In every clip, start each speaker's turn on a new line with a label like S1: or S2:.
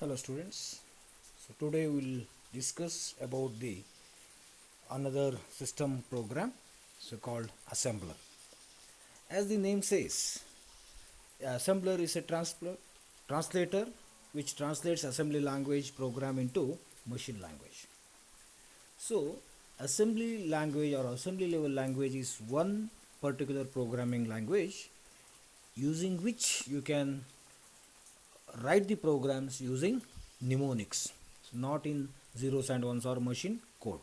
S1: Hello students. So today we will discuss about the another system program so called assembler. As the name says, assembler is a translator which translates assembly language program into machine language. So assembly language or assembly level language is one particular programming language using which you can write the programs using mnemonics, so not in zeros and ones or machine code.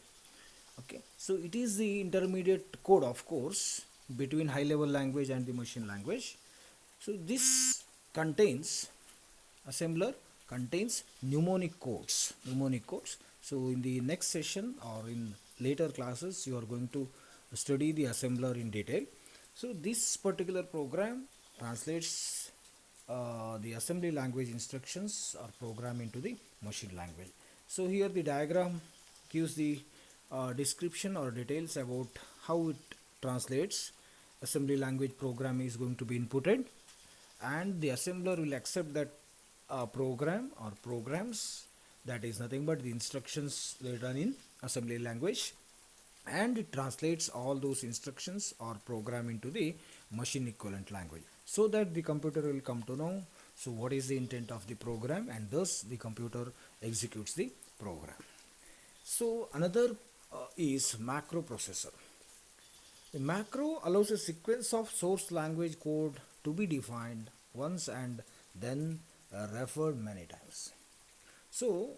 S1: Okay, so it is the intermediate code, of course, between high level language and the machine language. So this contains assembler contains mnemonic codes. So in the next session or in later classes you are going to study the assembler in detail. So this particular program translates the assembly language instructions or program into the machine language. So here the diagram gives the description or details about how it translates. Assembly language program is going to be inputted and the assembler will accept that program or programs, that is nothing but the instructions written in assembly language, and it translates all those instructions or program into the machine equivalent language, so that the computer will come to know so what is the intent of the program, and thus the computer executes the program. So another is macro processor. The macro allows a sequence of source language code to be defined once and then referred many times. So,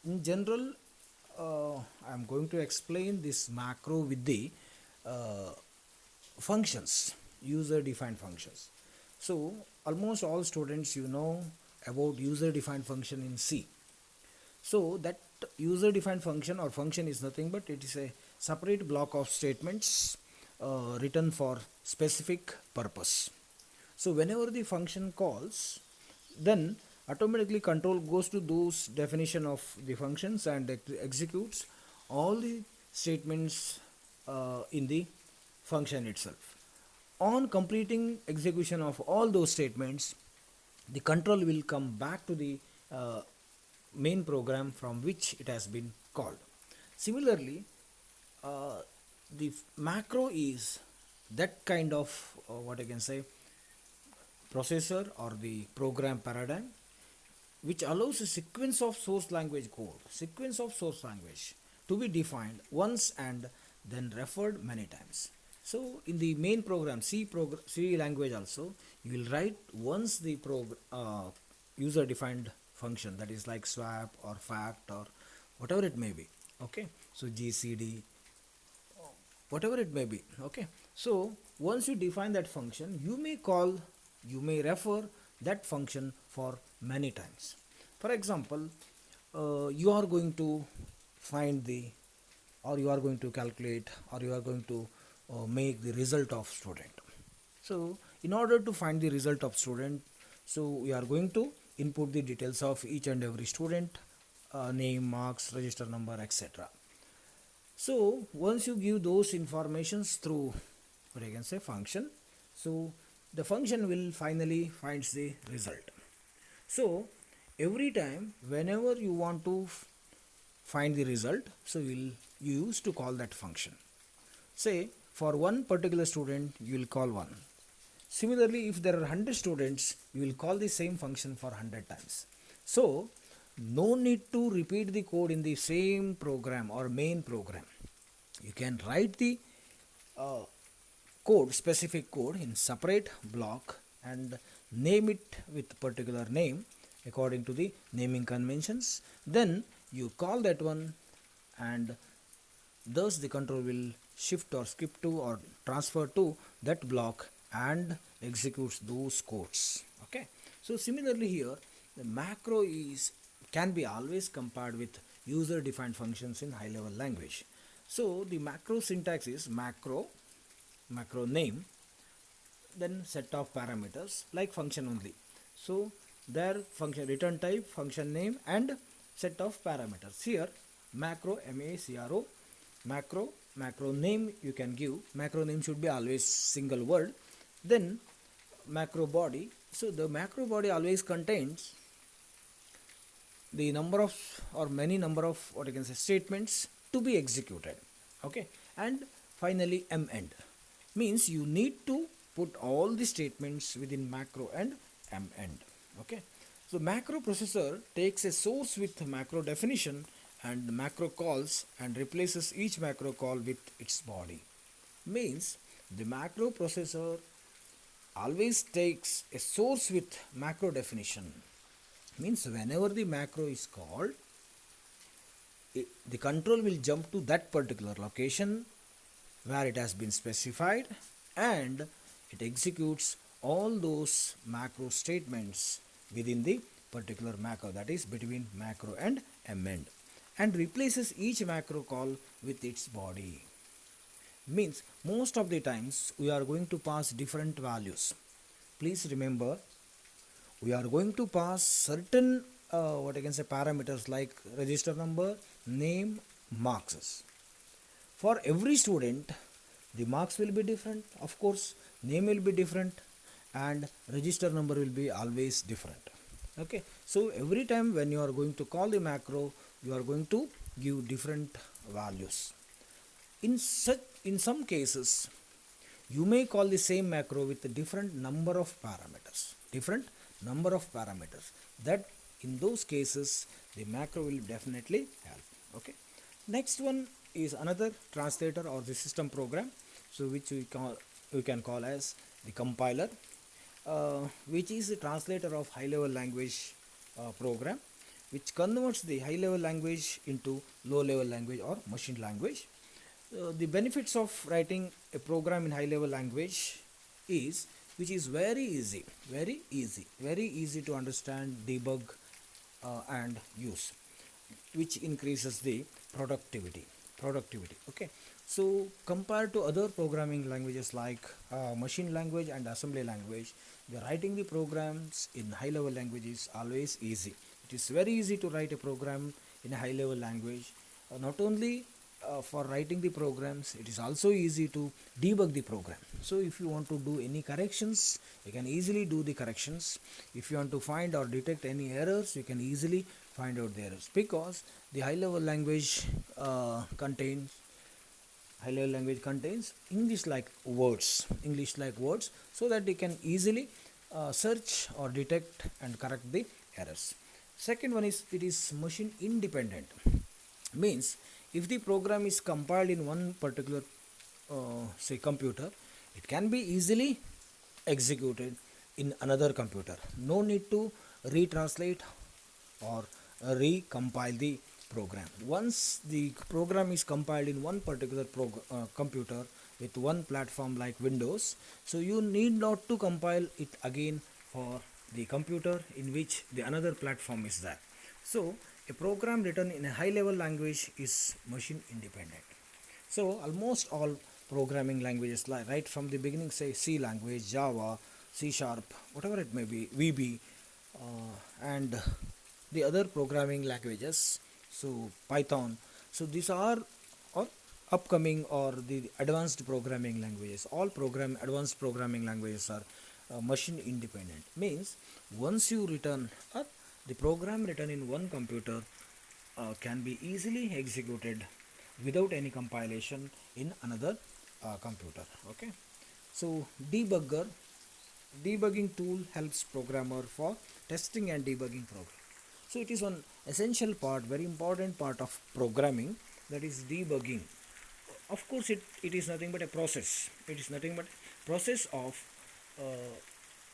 S1: in general, I am going to explain this macro with the uh, functions, user defined functions. So, almost all students about user defined function in C. So, that user defined function or function is nothing but it is a separate block of statements written for specific purpose. So whenever the function calls, then automatically control goes to those definition of the functions and executes all the statements in the function itself. On completing execution of all those statements, the control will come back to the uh, main program from which it has been called. Similarly, uh, the macro is that kind of what I can say processor or the program paradigm which allows a sequence of source language to be defined once and then referred many times. So in the main program C language also, you will write once the user defined function, that is like swap or fact or whatever it may be. Okay, so GCD, whatever it may be. Okay, so once you define that function, you may refer that function for many times. For example, you are going to find the or you are going to calculate or you are going to make the result of student. So in order to find the result of student, so we are going to input the details of each and every student, name, marks, register number, etc. So once you give those informations through what I can say function, so the function will finally finds the result. So every time whenever you want to find the result, so you use to call that function. Say for one particular student you will call one. Similarly, if there are 100 students, you will call the same function for 100 times. So no need to repeat the code in the same program or main program. You can write the uh, specific code in separate block and name it with particular name according to the naming conventions. Then you call that one, and thus the control will shift or skip to or transfer to that block and executes those codes. Okay, so similarly here the macro is can be always compared with user defined functions in high level language. So the macro syntax is macro name, then set of parameters like function only. So their function return type, function name, and set of parameters. Here macro, macro, macro name you can give. Macro name should be always single word. Then macro body. So the macro body always contains the number of or many number of what you can say statements to be executed. Okay, and finally m end means you need to put all the statements within macro and m end. Okay, so macro processor takes a source with macro definition and macro calls and replaces each macro call with its body. Means the macro processor always takes a source with macro definition. Means whenever the macro is called, the control will jump to that particular location where it has been specified, and it executes all those macro statements within the particular macro, that is between macro and mend, and replaces each macro call with its body. Means most of the times we are going to pass different values. Please remember, we are going to pass certain what I can say parameters like register number, name, marks. For every student, the marks will be different, of course, name will be different, and register number will be always different. Okay, so every time when you are going to call the macro, you are going to give different values. In some cases, you may call the same macro with a different number of parameters, that in those cases the macro will definitely help. Okay, next one is another translator or the system program, so which we can call as the compiler, which is the translator of high level language program, which converts the high level language into low level language or machine language. The benefits of writing a program in high level language is, which is very easy to understand, debug, and use, which increases the productivity. Okay, so compared to other programming languages like machine language and assembly language, the writing the programs in high level language is always easy. It is very easy to write a program in a high level language. Not only for writing the programs, it is also easy to debug the program. So if you want to do any corrections, you can easily do the corrections. If you want to find or detect any errors, you can easily find out the errors, because the high level language contains english like words, so that they can easily search or detect and correct the errors. Second one is, it is machine independent. Means if the program is compiled in one particular say computer, it can be easily executed in another computer. No need to retranslate or recompile the program. Once the program is compiled in one particular computer with one platform like Windows, so you need not to compile it again for the computer in which the another platform is there. So a program written in a high level language is machine independent. So almost all programming languages, like right from the beginning, say C language, Java, C sharp, whatever it may be, VB, and the other programming languages, so Python. So these are or upcoming or the advanced programming languages. All advanced programming languages are machine independent. Means once you return the program written in one computer can be easily executed without any compilation in another computer. Okay, so debugging tool helps programmer for testing and debugging program. So it is one essential part, very important part of programming, that is debugging. Of course, it is nothing but a process. It is nothing but process of uh,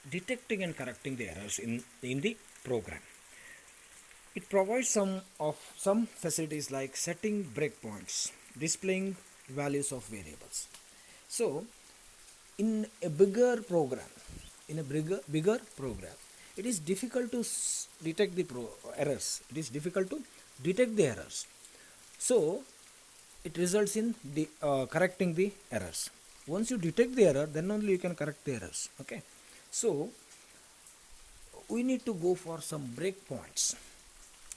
S1: detecting and correcting the errors in the program. It provides some facilities like setting breakpoints, displaying values of variables. So in a bigger program, it is difficult to detect the errors. It is difficult to detect the errors. So it results in the correcting the errors. Once you detect the error, then only you can correct the errors. Okay, so we need to go for some breakpoints.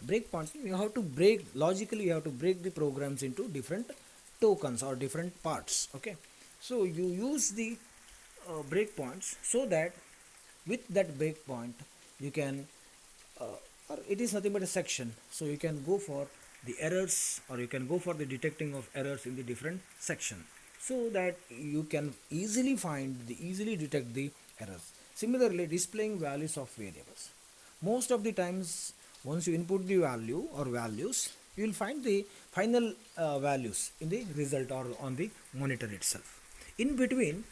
S1: You have to break logically, you have to break the programs into different tokens or different parts. Okay, so you use the breakpoints, so that with that breakpoint you can or it is nothing but a section. So you can go for the errors, or you can go for the detecting of errors in the different section, so that you can easily detect the errors. Similarly, displaying values of variables. Most of the times, once you input the value or values, you will find the final values in the result or on the monitor itself. In between,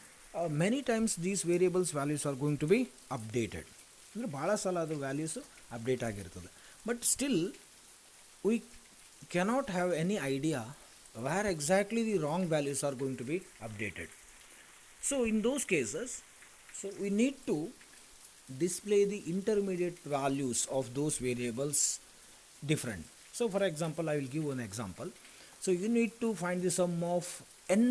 S1: many times these variables values are going to be updated. ಅಂದರೆ ಭಾಳ ಸಲ ಅದು values update ಆಗಿರ್ತದೆ. But still we cannot have any idea where exactly the wrong values are going to be updated. So in those cases, so we need to display the intermediate values of those variables different. So for example, I will give one example. So you need to find the sum of n,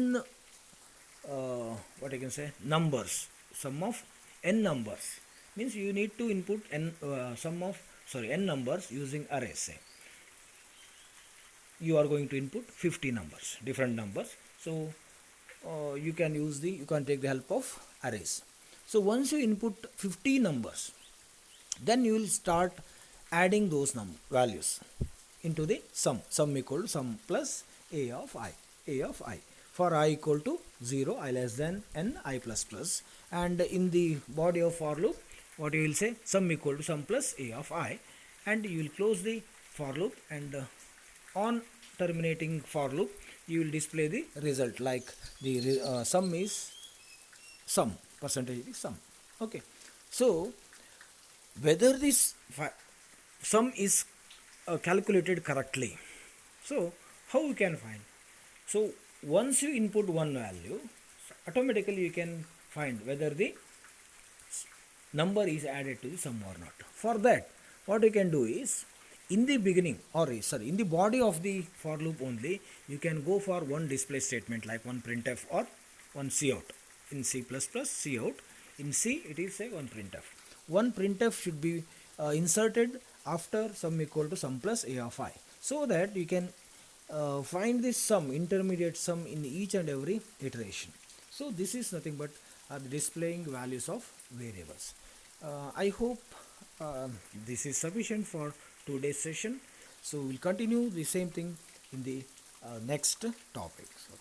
S1: what I can say, numbers. Sum of n numbers means you need to input n numbers using arrays. Say you are going to input 50 numbers, different numbers. So you can take the help of arrays. So once you input 50 numbers, then you will start adding those values into the sum equal to sum plus a of I. For I equal to 0, I less than n, I plus plus. And in the body of for loop, what you will say, sum equal to sum plus a of I, and you will close the for loop, and on terminating for loop you will display the result, like the sum is sum, percentage is sum. Okay, so whether this sum is calculated correctly, so how you can find? So once you input one value, automatically you can find whether the number is added to the sum or not. For that, what you can do is, in the beginning, or sorry, in the body of the for loop only, you can go for one display statement like one printf or one cout. In C++, cout. In C, it is say one printf. One printf should be inserted after sum equal to sum plus a of I, so that you can find this sum, intermediate sum, in each and every iteration. So this is nothing but displaying values of variables. I hope this is sufficient for today's session. So we'll continue the same thing in the next topic. So